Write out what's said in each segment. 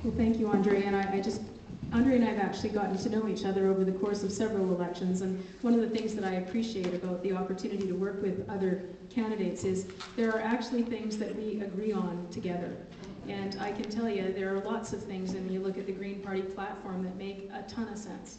Well, thank you, Andre. And Andre and I have actually gotten to know each other over the course of several elections. And one of the things that I appreciate about the opportunity to work with other candidates is there are actually things that we agree on together. And I can tell you there are lots of things, and you look at the Green Party platform, that make a ton of sense.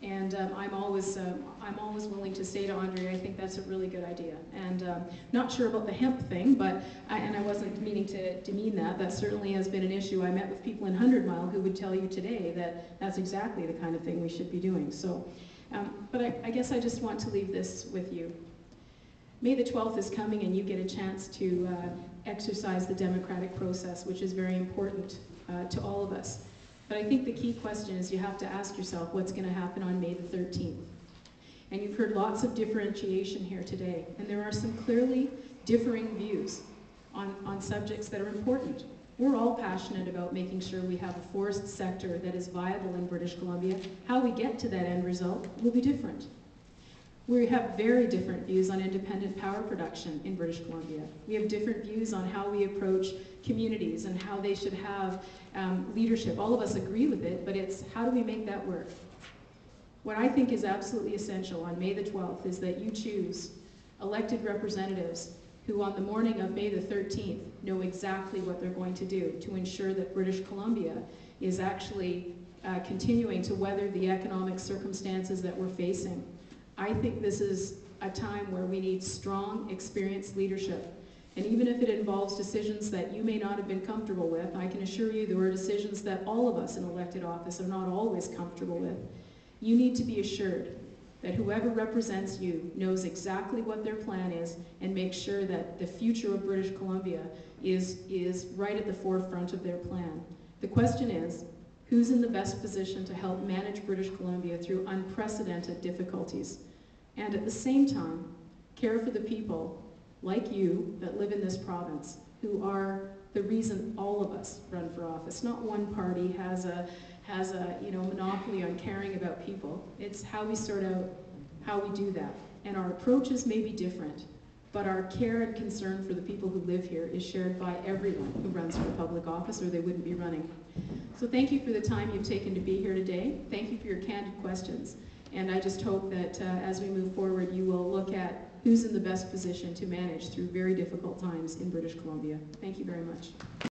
And I'm always willing to say to Andre, I think that's a really good idea. And not sure about the hemp thing, but I wasn't meaning to demean that. That certainly has been an issue. I met with people in 100 Mile who would tell you today that that's exactly the kind of thing we should be doing. So, but I guess I just want to leave this with you. May the 12th is coming, and you get a chance to exercise the democratic process, which is very important to all of us. But I think the key question is you have to ask yourself what's going to happen on May the 13th. And you've heard lots of differentiation here today, and there are some clearly differing views on subjects that are important. We're all passionate about making sure we have a forest sector that is viable in British Columbia. How we get to that end result will be different. We have very different views on independent power production in British Columbia. We have different views on how we approach communities and how they should have leadership. All of us agree with it, but it's how do we make that work? What I think is absolutely essential on May the 12th is that you choose elected representatives who on the morning of May the 13th know exactly what they're going to do to ensure that British Columbia is actually continuing to weather the economic circumstances that we're facing. I think this is a time where we need strong, experienced leadership. And even if it involves decisions that you may not have been comfortable with, I can assure you there are decisions that all of us in elected office are not always comfortable with. You need to be assured that whoever represents you knows exactly what their plan is and makes sure that the future of British Columbia is right at the forefront of their plan. The question is, who's in the best position to help manage British Columbia through unprecedented difficulties, and at the same time, care for the people like you that live in this province, who are the reason all of us run for office. Not one party has a monopoly on caring about people. It's how we sort out how we do that. And our approaches may be different, but our care and concern for the people who live here is shared by everyone who runs for public office, or they wouldn't be running. So thank you for the time you've taken to be here today. Thank you for your candid questions. And I just hope that as we move forward, you will look at who's in the best position to manage through very difficult times in British Columbia. Thank you very much.